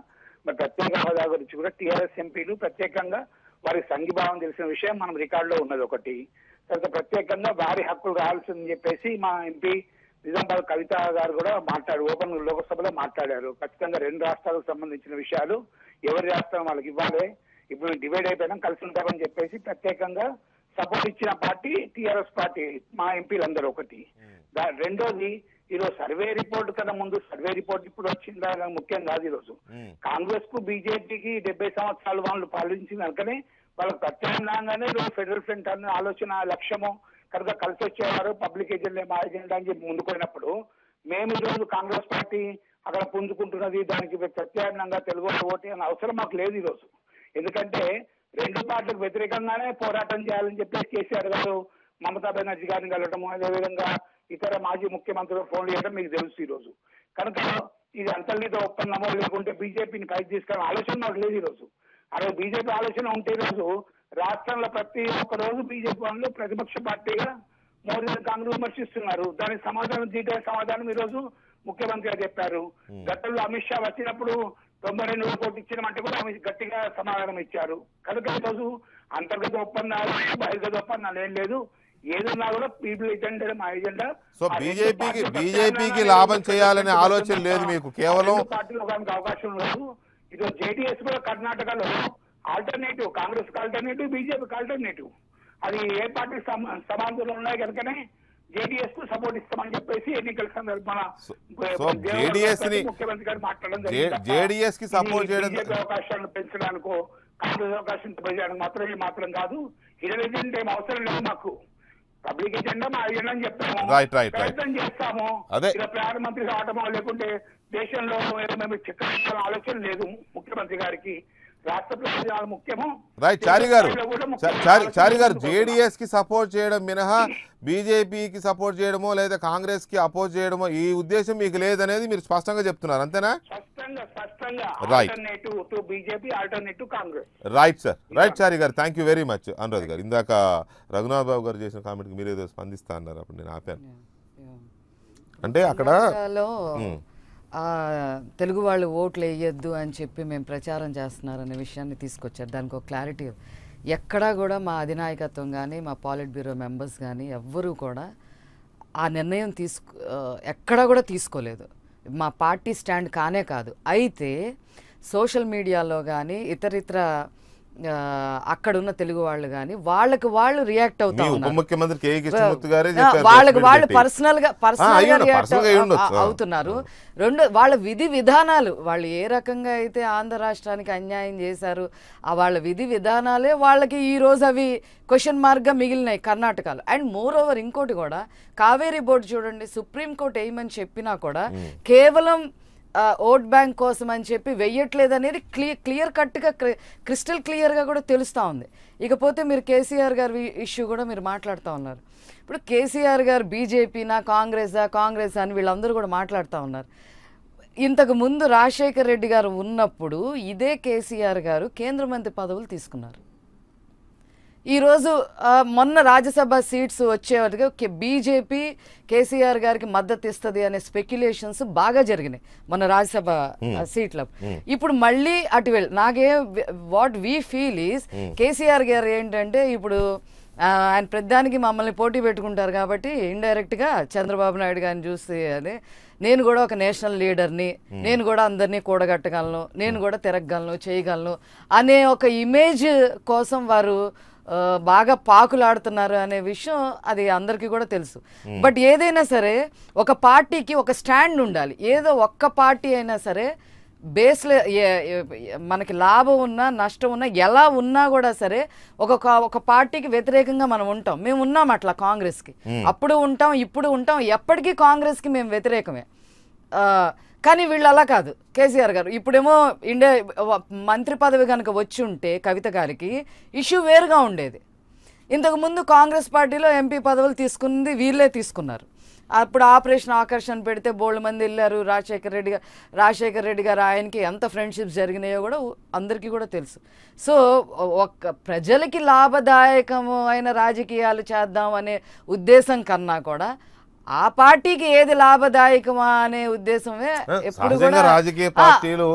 మరి ప్రత్యేక హోదా గురించి కూడా టీఆర్ఎస్ ఎంపీలు ప్రత్యేకంగా వారికి సంఘీభావం తెలిసిన విషయం మనం రికార్డులో ఉన్నది ఒకటి. తర్వాత ప్రత్యేకంగా వారి హక్కులు రావాల్సిందని చెప్పేసి మా ఎంపీ నిజామాబాద్ కవిత గారు కూడా ఓపెన్ లోక్సభలో మాట్లాడారు. ఖచ్చితంగా 2 రాష్ట్రాలకు సంబంధించిన విషయాలు ఎవరి రాష్ట్రం వాళ్ళకి ఇవ్వాలి, ఇప్పుడు డివైడ్ అయిపోయినా కలిసి ఉంటామని చెప్పేసి ప్రత్యేకంగా సపోర్ట్ ఇచ్చిన పార్టీ టీఆర్ఎస్ పార్టీ, మా ఎంపీలందరూ ఒకటి. రెండోది, ఈరోజు సర్వే రిపోర్ట్ కన్నా ముందు సర్వే రిపోర్ట్ ఇప్పుడు వచ్చిందా ముఖ్యం కాదు. ఈరోజు కాంగ్రెస్ కు బీజేపీకి 70 సంవత్సరాలు వాళ్ళు పాలించిన కనుకనే వాళ్ళకి ప్రత్యామ్నాయంగానే ఫెడరల్ ఫ్రంట్ అనే ఆలోచన లక్ష్యము కనుక కలిసి వచ్చేవారు. పబ్లిక్ ఏజెండా మా ఏజెండా అని చెప్పి ముందుకున్నప్పుడు మేము ఈరోజు కాంగ్రెస్ పార్టీ అక్కడ పుంజుకుంటున్నది, దానికి ప్రత్యామ్నాయంగా తెలుగు ఓటు అనే అవసరం మాకు లేదు ఈరోజు. ఎందుకంటే 2 పార్టీలకు వ్యతిరేకంగానే పోరాటం చేయాలని చెప్పేసి కేసీఆర్ గారు మమతా బెనర్జీ గారిని కలవటము, అదేవిధంగా ఇతర మాజీ ముఖ్యమంత్రులు ఫోన్లు చేయడం మీకు తెలుసు ఈరోజు. కనుక ఇది అంతర్గత ఒప్పందమో లేకుంటే బీజేపీని పైకి తీసుకునే ఆలోచన మాకు లేదు ఈరోజు. అదే బీజేపీ ఆలోచన ఉంటే ఈరోజు రాష్ట్రంలో ప్రతి ఒక్క రోజు బీజేపీ వాళ్ళు ప్రతిపక్ష పార్టీగా మోడీ కాంగ్రెస్ విమర్శిస్తున్నారు. దానికి సమాధానం, డీటెయిల్ సమాధానం ఈరోజు ముఖ్యమంత్రి గారు చెప్పారు. గతంలో అమిత్ షా వచ్చినప్పుడు 92 కోట్లు ఇచ్చినామంటే కూడా ఆమె గట్టిగా సమాధానం ఇచ్చారు. కనుక ఈరోజు అంతర్గత ఒప్పందాలు బహిర్గత ఒప్పందాలు ఏం లేదు. ఏదన్నా కూడా పీపుల్ ఎజెండా మా ఎజెండా. సో బీజేపీకి లాభం చేయాలనే ఆలోచన లేదు మీకు, కేవలం పార్టీలో అవకాశం లేదు. ఈరోజు జేడీఎస్ కూడా కర్ణాటకలో ఆల్టర్నేటివ్, కాంగ్రెస్ కి ఆల్టర్నేటివ్, బీజేపీకి ఆల్టర్నేటివ్. అది ఏ పార్టీ సమాంతరంలో ఉన్నాయి కనుకనే జేడీఎస్ కు సపోర్ట్ ఇస్తామని చెప్పేసి ఎన్నికల సందర్భాన ముఖ్యమంత్రి గారు మాట్లాడడం జేడీఎస్ సపోర్ట్ చేయడం, అవకాశాలను పెంచడానికో కాంగ్రెస్ అవకాశం పెంచడానికి మాత్రం కాదు. హిడెన్ ఎజెండా ఏం అవసరం లేదు మాకు. పబ్లిక్ ఎజెండా మా ఎజెండా అని చెప్తాము, ప్రయత్నం చేస్తాము. ఇలా ప్రధానమంత్రి కావటమో లేకుంటే దేశంలో మేము చక్రం ఆలోచన లేదు ముఖ్యమంత్రి గారికి. రాష్ట్ర ప్రయోజనాలు ముఖ్యము. రైట్ చారి గారు జేడీఎస్ కి సపోర్ట్ చేయడం మినహా బీజేపీకి సపోర్ట్ చేయడమో లేదా కాంగ్రెస్ కి అపోజ్ చేయడమో ఈ ఉద్దేశం మీకు లేదనేది మీరు స్పష్టంగా చెప్తున్నారు, అంతేనా? రైట్ సార్, రైట్ చారి గారు, thank you very much. Anuradh గారు, ఇందాక రఘునాథ్ బాబు గారు చేసిన కామెంట్కి మీరు ఏదో స్పందిస్తా అన్నారు, అప్పుడు నేను ఆపాను. అంటే అక్కడ తెలుగు వాళ్ళు ఓట్లు వేయొద్దు అని చెప్పి మేము ప్రచారం చేస్తున్నారనే విషయాన్ని తీసుకొచ్చారు. దానికి ఒక క్లారిటీ, ఎక్కడా కూడా మా అధినాయకత్వం కానీ మా పాలిట్ బ్యూరో మెంబర్స్ కానీ ఎవ్వరూ కూడా ఆ నిర్ణయం ఎక్కడా కూడా తీసుకోలేదు. మా పార్టీ స్టాండ్ కానే కాదు. అయితే సోషల్ మీడియాలో కానీ ఇతరితర అక్కడున్న తెలుగు వాళ్ళు కానీ వాళ్ళకి వాళ్ళు రియాక్ట్ అవుతా ఉన్నారు, వాళ్ళకి వాళ్ళు పర్సనల్ గా రియాక్ట్ అవుతున్నారు. వాళ్ళ విధి విధానాలు, వాళ్ళు ఏ రకంగా అయితే ఆంధ్ర రాష్ట్రానికి అన్యాయం చేశారు ఆ వాళ్ళ విధి విధానాలే వాళ్ళకి ఈ రోజు అవి క్వశ్చన్ మార్క్ గా మిగిలినాయి కర్ణాటకలో. అండ్ మోర్ ఓవర్ ఇంకోటి కూడా, కావేరీ బోర్డు చూడండి, సుప్రీంకోర్టు వేయమని చెప్పినా కూడా కేవలం ఓట్ బ్యాంక్ కోసం అని చెప్పి వెయ్యట్లేదు అనేది క్లియర్ కట్గా క్రిస్టల్ క్లియర్గా కూడా తెలుస్తూ ఉంది. ఇకపోతే మీరు కేసీఆర్ గారి ఇష్యూ కూడా మీరు మాట్లాడుతూ ఉన్నారు. ఇప్పుడు కేసీఆర్ గారు బీజేపీనా కాంగ్రెస్ అని వీళ్ళందరూ కూడా మాట్లాడుతూ ఉన్నారు. ఇంతకు ముందు రాజశేఖర్ రెడ్డి గారు ఉన్నప్పుడు ఇదే కేసీఆర్ గారు కేంద్ర మంత్రి పదవులు తీసుకున్నారు. ఈరోజు మొన్న రాజ్యసభ సీట్స్ వచ్చేవాటిగా బీజేపీ కేసీఆర్ గారికి మద్దతు ఇస్తుంది అనే స్పెక్యులేషన్స్ బాగా జరిగినాయి మొన్న రాజ్యసభ సీట్ల. ఇప్పుడు మళ్ళీ అటు వెళ్ళి what we feel is KCR గారు ఏంటంటే ఇప్పుడు ఆయన ప్రధానికి మమ్మల్ని పోటీ పెట్టుకుంటారు కాబట్టి ఇండైరెక్ట్గా చంద్రబాబు నాయుడు గారిని చూస్తే అని నేను కూడా ఒక నేషనల్ లీడర్ని, నేను కూడా అందరినీ కూడగట్టగలను, నేను కూడా తిరగగలను, చేయగలను అనే ఒక ఇమేజ్ కోసం వారు బాగా పాకులాడుతున్నారు అనే విషయం అది అందరికీ కూడా తెలుసు. బట్ ఏదైనా సరే ఒక పార్టీకి ఒక స్టాండ్ ఉండాలి. ఏదో ఒక్క పార్టీ అయినా సరే బేస్లో మనకి లాభం ఉన్నా నష్టం ఉన్నా ఎలా ఉన్నా కూడా సరే ఒక పార్టీకి వ్యతిరేకంగా మనం ఉంటాం. మేము ఉన్నాం అట్లా కాంగ్రెస్కి, అప్పుడు ఉంటాం, ఇప్పుడు ఉంటాం, ఎప్పటికీ కాంగ్రెస్కి మేము వ్యతిరేకమే. కానీ వీళ్ళు అలా కాదు. కేసీఆర్ గారు ఇప్పుడేమో మంత్రి పదవి కనుక వచ్చి ఉంటే కవిత గారికి ఇష్యూ వేరుగా ఉండేది. ఇంతకుముందు కాంగ్రెస్ పార్టీలో ఎంపీ పదవులు తీసుకుంది వీళ్ళే తీసుకున్నారు. అప్పుడు ఆపరేషన్ ఆకర్షణ పెడితే బోల్డ్ మంది వెళ్ళారు. రాజశేఖర్ రెడ్డి గారు ఆయనకి ఎంత ఫ్రెండ్షిప్స్ జరిగినాయో కూడా అందరికీ కూడా తెలుసు. సో ఒక ప్రజలకి లాభదాయకమైన రాజకీయాలు చేద్దాం అనే ఉద్దేశం కన్నా కూడా ఆ పార్టీకి ఏది లాభదాయకమా అనే ఉద్దేశమే ఎప్పుడు సహజంగా కూడా రాజకీయ పార్టీలు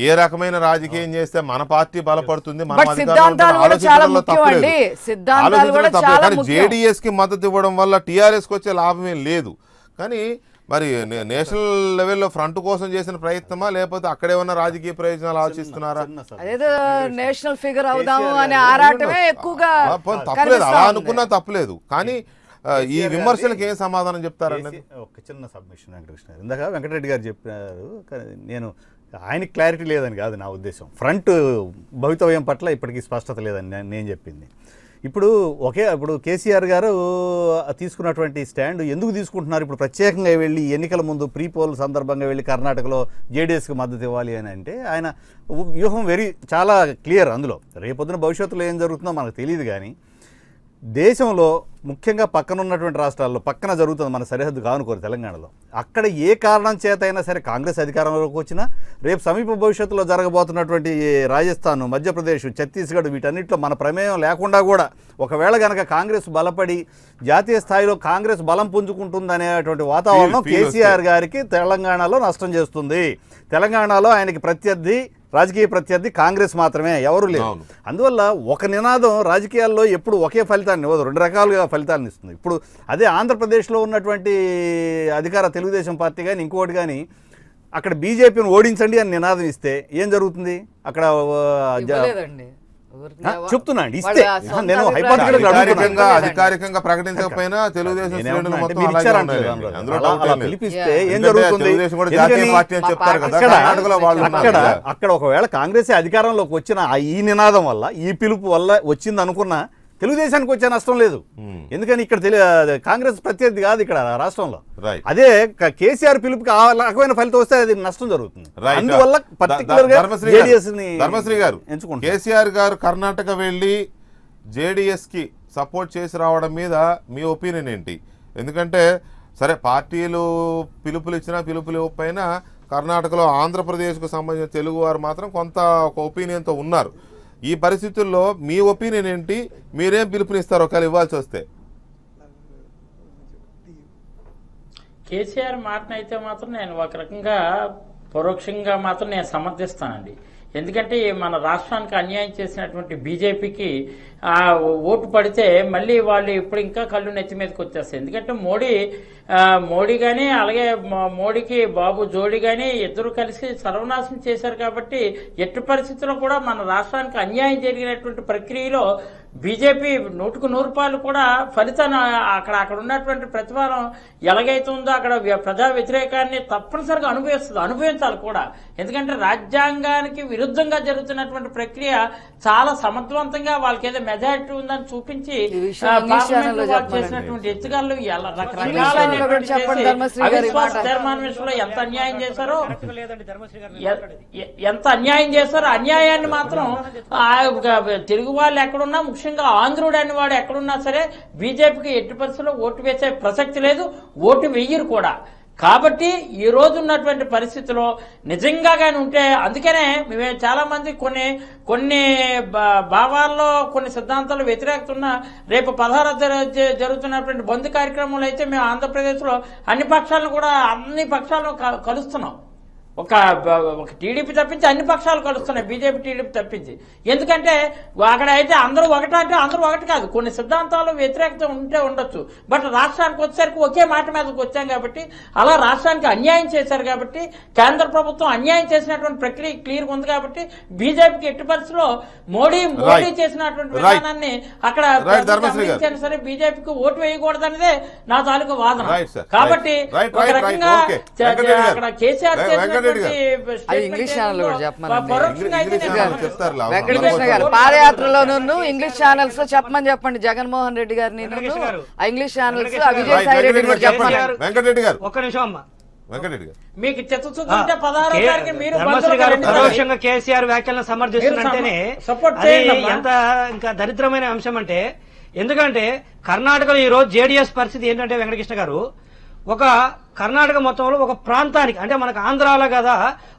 ఏ రకమైన రాజకీయం చేస్తే మన పార్టీ బలపడుతుంది, మనం బట్ సిద్ధాంతాలు కూడా చాలా ముఖ్యం అండి. సిద్ధాంతాలు కూడా చాలా ముఖ్యం. జేడీఎస్ కి మద్దతు ఇవ్వడం వల్ల టీఆర్ఎస్ కి వచ్చే లాభమే లేదు. కానీ మరి నేషనల్ లెవెల్లో ఫ్రంట్ కోసం చేసిన ప్రయత్నమా లేకపోతే అక్కడేమన్నా రాజకీయ ప్రయోజనాలు ఆలోచిస్తున్నారా? అదేదో నేషనల్ ఫిగర్ అవుదాము అనే ఆరాటమే ఎక్కువగా తప్పలేదు, అలా అనుకున్నా తప్పలేదు. కానీ ఈ విమర్శలకు ఏం సమాధానం చెప్తారన్నది ఒక చిన్న సబ్మిషన్ వెంకటకృష్ణ గారు. ఇందాక వెంకటరెడ్డి గారు చెప్పారు, నేను ఆయనకి క్లారిటీ లేదని కాదు నా ఉద్దేశం. ఫ్రంట్ భవితవ్యం పట్ల ఇప్పటికీ స్పష్టత లేదని నేను చెప్పింది. ఇప్పుడు కేసీఆర్ గారు తీసుకున్నటువంటి స్టాండ్ ఎందుకు తీసుకుంటున్నారు? ఇప్పుడు ప్రత్యేకంగా వెళ్ళి ఎన్నికల ముందు ప్రీ పోల్ సందర్భంగా వెళ్ళి కర్ణాటకలో జేడీఎస్కి మద్దతు ఇవ్వాలి అని అంటే ఆయన వ్యూహం చాలా క్లియర్. అందులో రేపొద్దున భవిష్యత్తులో ఏం జరుగుతుందో మనకు తెలియదు. కానీ దేశంలో ముఖ్యంగా పక్కన ఉన్నటువంటి రాష్ట్రాల్లో పక్కన జరుగుతుంది, మన సరిహద్దు కానుకోరు తెలంగాణలో. అక్కడ ఏ కారణం చేత అయినా సరే కాంగ్రెస్ అధికారంలోకి వచ్చినా రేపు సమీప భవిష్యత్తులో జరగబోతున్నటువంటి రాజస్థాన్, మధ్యప్రదేశ్, ఛత్తీస్గఢ్ వీటన్నిటిలో మన ప్రమేయం లేకుండా కూడా ఒకవేళ కనుక కాంగ్రెస్ బలపడి జాతీయ స్థాయిలో కాంగ్రెస్ బలం పుంజుకుంటుందనేటువంటి వాతావరణం కేసీఆర్ గారికి తెలంగాణలో నష్టం చేస్తుంది. తెలంగాణలో ఆయనకి రాజకీయ ప్రత్యర్థి కాంగ్రెస్ మాత్రమే, ఎవరు లేరు. అందువల్ల ఒక నినాదం రాజకీయాల్లో ఎప్పుడు ఒకే ఫలితాన్ని ఇవ్వదు, రెండు రకాలుగా ఫలితాలను ఇస్తుంది. ఇప్పుడు అదే ఆంధ్రప్రదేశ్లో ఉన్నటువంటి అధికార తెలుగుదేశం పార్టీ కానీ ఇంకోటి కానీ అక్కడ బీజేపీని ఓడించండి అని నినాదం ఇస్తే ఏం జరుగుతుంది? అక్కడ చెప్తున్నా అండి, ఇస్తే నేను అధికారికంగా ప్రకటించకపోయినా తెలుగుదేశం పిలిపిస్తే ఏం జరుగుతుంది? అక్కడ ఒకవేళ కాంగ్రెస్ అధికారంలోకి వచ్చిన ఈ నినాదం వల్ల, ఈ పిలుపు వల్ల వచ్చింది అనుకున్నా తెలుగుదేశానికి వచ్చే నష్టం లేదు. ఎందుకని ఇక్కడ కాంగ్రెస్ ప్రత్యర్థి కాదు ఇక్కడ రాష్ట్రంలో. అదే కేసీఆర్ పిలుపుకి ఆ రకమైన ఫలితం వస్తే అది నష్టం జరుగుతుంది. అందువల్ల పర్టికులర్ గా ధర్మశ్రీ గారు కేసీఆర్ గారు కర్ణాటక వెళ్ళి జేడీఎస్ కి సపోర్ట్ చేసి రావడం మీద మీ ఒపీనియన్ ఏంటి? ఎందుకంటే సరే పార్టీలు పిలుపులు ఇచ్చినా పిలుపులు ఇవ్వకపోయినా కర్ణాటకలో ఆంధ్రప్రదేశ్కు సంబంధించిన తెలుగు వారు మాత్రం కొంత ఒక ఒపీనియన్తో ఉన్నారు. ఈ పరిస్థితుల్లో మీ ఒపీనియన్ ఏంటి? మీరేం పిలుపునిస్తారు ఒకవేళ ఇవ్వాల్సి వస్తే? కేసీఆర్ మాటనైతే మాత్రం నేను ఒక రకంగా పరోక్షంగా మాత్రం నేను సమర్థిస్తానండి. ఎందుకంటే మన రాష్ట్రానికి అన్యాయం చేసినటువంటి బీజేపీకి ఆ ఓటు పడితే మళ్ళీ వాళ్ళు ఇప్పుడు ఇంకా కళ్ళు నెత్తి మీదకి వచ్చేస్తాయి. ఎందుకంటే మోడీ కానీ అలాగే మోడీకి బాబు జోడీ కానీ ఇద్దరు కలిసి సర్వనాశనం చేశారు. కాబట్టి ఎట్టి పరిస్థితుల్లో కూడా మన రాష్ట్రానికి అన్యాయం జరిగినటువంటి ప్రక్రియలో బీజేపీ 100% కూడా ఫలితాన్ని అక్కడ ఉన్నటువంటి ప్రతిఫలం ఎలాగైతే ఉందో అక్కడ ప్రజా వ్యతిరేకాన్ని తప్పనిసరిగా అనుభవించాలి కూడా. ఎందుకంటే రాజ్యాంగానికి విరుద్ధంగా జరుగుతున్నటువంటి ప్రక్రియ చాలా సమర్థవంతంగా వాళ్ళకి ఏదో మెజారిటీ ఉందని చూపించి చేసినటువంటి ఎత్తుగాళ్ళు అవిశ్వాస తీర్మానం విషయంలో ఎంత అన్యాయం చేశారో అన్యాయాన్ని మాత్రం తెలుగు వాళ్ళు ఎక్కడున్నా ముఖ్యంగా ఆంధ్రుడు అని వాడు ఎక్కడున్నా సరే బీజేపీకి ఎట్టి పరిస్థితుల్లో ఓటు వేసే ప్రసక్తి లేదు, ఓటు వెయ్యరు కూడా. కాబట్టి ఈ రోజు ఉన్నటువంటి పరిస్థితిలో నిజంగా కానీ ఉంటే, అందుకనే మేము చాలా మంది కొన్ని భావాల్లో కొన్ని సిద్ధాంతాలు వ్యతిరేకత ఉన్న రేపు 16 జరుగుతున్నటువంటి బంద్ కార్యక్రమంలో అయితే మేము ఆంధ్రప్రదేశ్లో అన్ని పక్షాలను కలుస్తున్నాం. ఒక టీడీపీ తప్పించి అన్ని పక్షాలు కలుస్తున్నాయి, బీజేపీ టీడీపీ తప్పించి. ఎందుకంటే అక్కడ అయితే అందరూ ఒకటి కాదు, కొన్ని సిద్ధాంతాలు వ్యతిరేకత ఉండొచ్చు. బట్ రాష్ట్రానికి వచ్చేసరికి ఒకే మాట మీదకి వచ్చాం కాబట్టి అలా రాష్ట్రానికి అన్యాయం చేశారు. కాబట్టి కేంద్ర ప్రభుత్వం అన్యాయం చేసినటువంటి ప్రక్రియ క్లియర్ ఉంది. కాబట్టి బీజేపీకి ఎట్టి పరిస్థితిలో మోడీ చేసినటువంటి విధానాన్ని అక్కడ సరే బీజేపీకి ఓటు వేయకూడదనేదే నా తాలూకు వాదన. కాబట్టి ఒక రకంగా అక్కడ కేసీఆర్ ఇంగ్లీష్ ఛానల్ కూడా వెంకటకృష్ణ గారు పాదయాత్రలోనూ ఇంగ్లీష్ ఛానల్స్ లో చెప్పండి జగన్మోహన్ రెడ్డి గారిని ఇంగ్లీష్ ఛానల్స్ విజయసాయి రెడ్డి కూడా చెప్పండి. వెంకటరెడ్డి గారు ఒక్క నిమిషం అమ్మా. మీకు చిత్తశుద్ధి 16వ తారీఖు మీరు పరోక్షంగా కేసీఆర్ వ్యాఖ్యలను సమర్థిస్తుంటేనే ఎంత ఇంకా దరిద్రమైన అంశం అంటే, ఎందుకంటే కర్ణాటకలో ఈ రోజు జేడీఎస్ పరిస్థితి ఏంటంటే వెంకటకృష్ణ గారు, ఒక కర్ణాటక మొత్తంలో ఒక ప్రాంతానికి, అంటే మనకు ఆంధ్రాలో కదా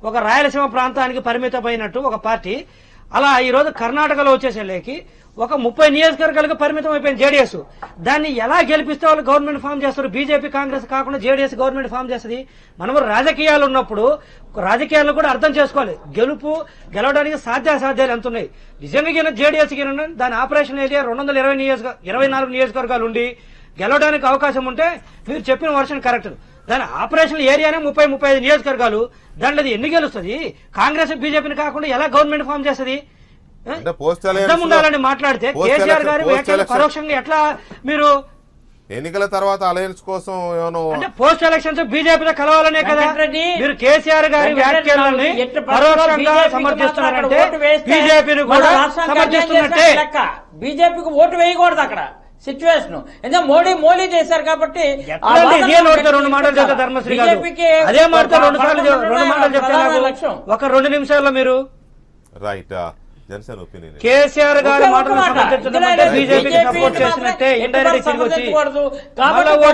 ఒక రాయలసీమ ప్రాంతానికి పరిమితమైనట్టు ఒక పార్టీ అలా ఈ రోజు కర్ణాటకలో వచ్చేసేలేకి ఒక 30 నియోజకవర్గాలకు పరిమితం అయిపోయింది జేడీఎస్. దాన్ని ఎలా గెలిపిస్తే వాళ్ళు గవర్నమెంట్ ఫామ్ చేస్తారు? బీజేపీ కాంగ్రెస్ కాకుండా జేడీఎస్ గవర్నమెంట్ ఫామ్ చేస్తుంది. మనము రాజకీయాలు ఉన్నప్పుడు రాజకీయాలను కూడా అర్థం చేసుకోవాలి. గెలవడానికి సాధ్యాసాధ్యాలు ఎంత ఉన్నాయి. నిజంగా జేడీఎస్ దాని ఆపరేషన్ ఏరియా 224 నియోజకవర్గాలు ఉండి గెలవడానికి అవకాశం ఉంటే మీరు చెప్పిన వర్షన్ కరెక్ట్. దాని ఆపరేషన్ ఏరియానే 30-35 నియోజకవర్గాలు. దాంట్లో ఎన్ని గెలుస్తుంది? కాంగ్రెస్ బీజేపీని కాకుండా ఎలా గవర్నమెంట్ ఫామ్ చేస్తుంది? ఉండాలని మాట్లాడితే కేసీఆర్ గారి వ్యాఖ్యలు పరోక్షంగా ఎట్లా మీరు ఎన్నికల తర్వాత అలయన్స్ కోసం అంటే పోస్ట్ ఎలక్షన్స్ బీజేపీలో కలవాలనే కదా మీరు కేసీఆర్ గారి వ్యాఖ్యలని పరోక్షంగా సమర్థిస్తున్నారంటే బీజేపీని కూడా సమర్థిస్తున్నట్టే. బీజేపీకి ఓటు వేయకూడదు అక్కడ సిచ్యువేషన్. ఎందుకంటే మోడీ చేశారు కాబట్టి రెండు మాటలు చెప్తారు ధర్మశ్రీ గారు. అదే మాట రెండు మాటలు చెప్తారు ఒక 2 నిమిషాల్లో మీరు. రైట్. జనసేన ఒపీనియన్ కేసీఆర్ గారి మాటలు సమర్థించుకుంటే బీజేపీకి సపోర్ట్ చేసినట్టే. ఇండైరెక్ట్ తిరిగి వచ్చి ఓటు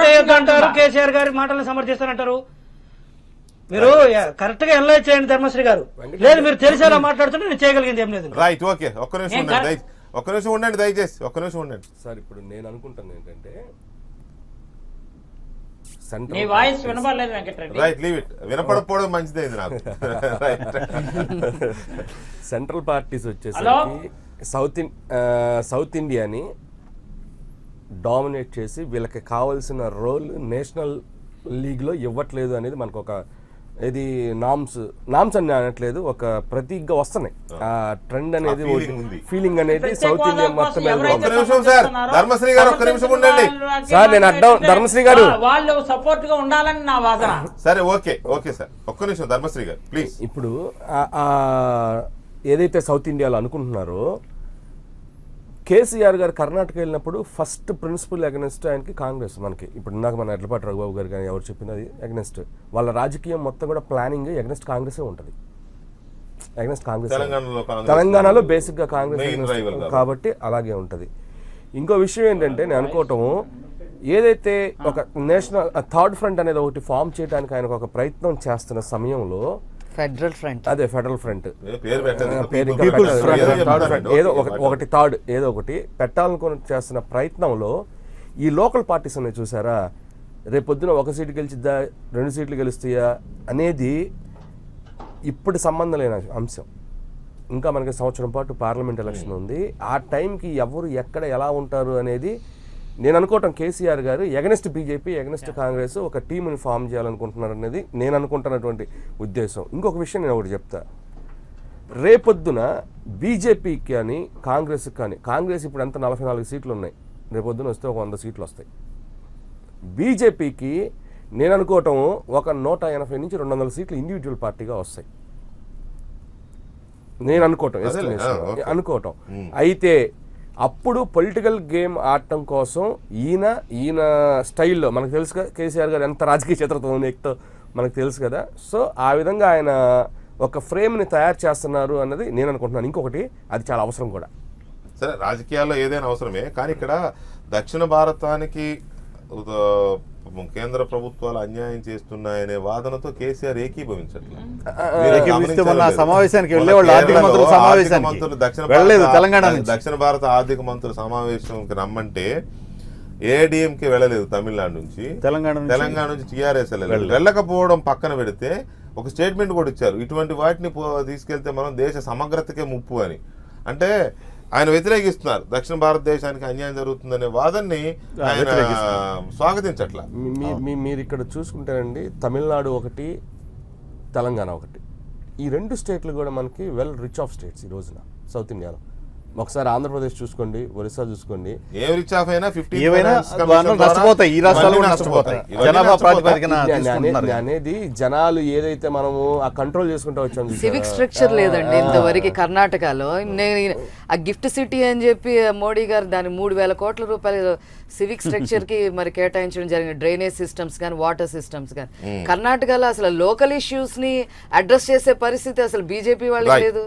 వేయొద్దంటారు, కేసీఆర్ గారి మాటలను సమర్థిస్తానంటారు. మీరు కరెక్ట్ గా ఎనలైజ్ చేయండి ధర్మశ్రీ గారు. లేదు మీరు తెలిసేలా మాట్లాడుతుంటే నేను చేయగలిగింది ఏం లేదు. రైట్. ఓకే, ఒక్క నిమిషం ఉండండి దయచేసి ఒక్క నిమిషం ఉండండి సార్. ఇప్పుడు నేను అనుకుంటాను ఏంటంటే వాయిస్ వినపడలేదు వెంకటరెడ్డి. Right, leave it. వినపడకపోవడం మంచిదైంది నాకు. సెంట్రల్ పార్టీస్ వచ్చేసరికి సౌత్ ఇండియాని డామినేట్ చేసి వీళ్ళకి కావాల్సిన రోల్ నేషనల్ లీగ్లో ఇవ్వట్లేదు అనేది మనకు ఒక ఇది నామ్స్ అని అనట్లేదు, ఒక ప్రతీకగా వస్తున్నాయి. ఆ ట్రెండ్ అనేది ఫీలింగ్ అనేది సౌత్ ఇండియా మొత్తం ధర్మశ్రీ గారు ఒక్క నిమిషం ఉండండి సార్. నేను అడ్డం ధర్మశ్రీ గారు వాళ్ళు సపోర్ట్ గా ఉండాలని నా వాదన. సరే, ఓకే సార్, ఒక్క నిమిషం ధర్మశ్రీ గారు ప్లీజ్. ఇప్పుడు ఏదైతే సౌత్ ఇండియాలో అనుకుంటున్నారో కేసీఆర్ గారు కర్ణాటక వెళ్ళినప్పుడు ఫస్ట్ ప్రిన్సిపల్ అగెనిస్ట్ ఆయనకి కాంగ్రెస్. మనకి ఇప్పుడు ఇందాక మన ఎడ్లపాటి రఘుబాబు గారు కానీ ఎవరు చెప్పినది అగెనిస్ట్. వాళ్ళ రాజకీయం మొత్తం కూడా ప్లానింగ్ అగెనిస్ట్ కాంగ్రెసే ఉంటుంది. అగెనిస్ట్ కాంగ్రెస్ తెలంగాణలో బేసిక్గా కాంగ్రెస్ కాబట్టి అలాగే ఉంటుంది. ఇంకో విషయం ఏంటంటే నేను అనుకోవటం ఏదైతే ఒక నేషనల్ థర్డ్ ఫ్రంట్ అనేది ఒకటి ఫామ్ చేయడానికి ఆయన ఒక ప్రయత్నం చేస్తున్న సమయంలో ఫెడరల్ ఫ్రంట్ ఏదో ఒకటి థర్డ్ ఏదో ఒకటి పెట్టాలనుకుని చేస్తున్న ప్రయత్నంలో ఈ లోకల్ పార్టీస్ ఉన్నాయి చూసారా, రేపొద్దున 1 సీటు గెలిచిద్దా 2 సీట్లు గెలుస్తాయా అనేది ఇప్పుడు సంబంధం లేని అంశం. ఇంకా మనకి సంవత్సరం పాటు పార్లమెంట్ ఎలక్షన్ ఉంది. ఆ టైంకి ఎవరు ఎక్కడ ఎలా ఉంటారు అనేది నేను అనుకోవటం కేసీఆర్ గారు ఎగనెస్ట్ బీజేపీ ఎగనెస్ట్ కాంగ్రెస్ ఒక టీంని ఫామ్ చేయాలనుకుంటున్నారు అనేది నేను అనుకుంటున్నటువంటి ఉద్దేశం. ఇంకొక విషయం నేను ఒకటి చెప్తా. రేపొద్దున బీజేపీకి కానీ కాంగ్రెస్కి కానీ, కాంగ్రెస్ ఇప్పుడు ఎంత 44 సీట్లు ఉన్నాయి, రేపొద్దున వస్తే ఒక 100 సీట్లు వస్తాయి. బీజేపీకి నేను అనుకోవటం ఒక 180 నుంచి 200 సీట్లు ఇండివిజువల్ పార్టీగా వస్తాయి నేను అనుకోవటం. అయితే అప్పుడు పొలిటికల్ గేమ్ ఆడటం కోసం ఈయన స్టైల్లో మనకు తెలుసు కదా కేసీఆర్ గారు ఎంత రాజకీయ చిత్రతో ఎక్కుతో మనకు తెలుసు కదా. సో ఆ విధంగా ఆయన ఒక ఫ్రేమ్ని తయారు చేస్తున్నారు అన్నది నేను అనుకుంటున్నాను. ఇంకొకటి అది చాలా అవసరం కూడా. సరే, రాజకీయాల్లో ఏదైనా అవసరమే, కానీ ఇక్కడ దక్షిణ భారతానికి కేంద్ర ప్రభుత్వాలు అన్యాయం చేస్తున్నాయనే వాదనతో కేసీఆర్ ఏకీభవించట్లేదు. సమావేశానికి వెళ్ళేవాళ్ళు ఆర్థిక మంత్రుల సమావేశానికి దక్షిణ భారత ఆర్థిక మంత్రుల సమావేశంకి రమ్మంటే ఏఐడిఎంకే వెళ్ళలేదు తమిళనాడు నుంచి, తెలంగాణ నుంచి టీఆర్ఎస్ వెళ్ళకపోవడం పక్కన పెడితే ఒక స్టేట్మెంట్ కూడా ఇచ్చారు, ఇటువంటి వాటిని తీసుకెళ్తే మనం దేశ సమగ్రతకే ముప్పు అని. అంటే ఆయన వ్యతిరేకిస్తున్నారు, దక్షిణ భారతదేశానికి అన్యాయం జరుగుతుందనే వాదనని ఆయన స్వాగతించట్లా. మీరు ఇక్కడ చూసుకుంటారండి, తమిళనాడు ఒకటి తెలంగాణ ఒకటి, ఈ 2 స్టేట్లు కూడా మనకి వెల్ రిచ్ ఆఫ్ స్టేట్స్ ఈ రోజున సౌత్ ఇండియాలో. ఒకసారి ఆంధ్రప్రదేశ్ చూసుకోండి, ఒరిస్సా చూసుకోండి, అనేది జనాలు ఏదైతే మనము ఆ కంట్రోల్ చేసుకుంటూ వచ్చాం. సివిక్ స్ట్రక్చర్ లేదండి ఇంతవరకు కర్ణాటకలో. నేను ఆ గిఫ్ట్ సిటీ అని చెప్పి మోడీ గారు దాని 3,000 కోట్ల రూపాయలు సివిక్ స్ట్రక్చర్ కి మరి కేటాయించడం జరిగింది. డ్రైనేజ్ సిస్టమ్స్ కానీ వాటర్ సిస్టమ్స్ కానీ కర్ణాటకలో అసలు లోకల్ ఇష్యూస్ ని అడ్రస్ చేసే పరిస్థితి అసలు బీజేపీ వాళ్ళకి లేదు.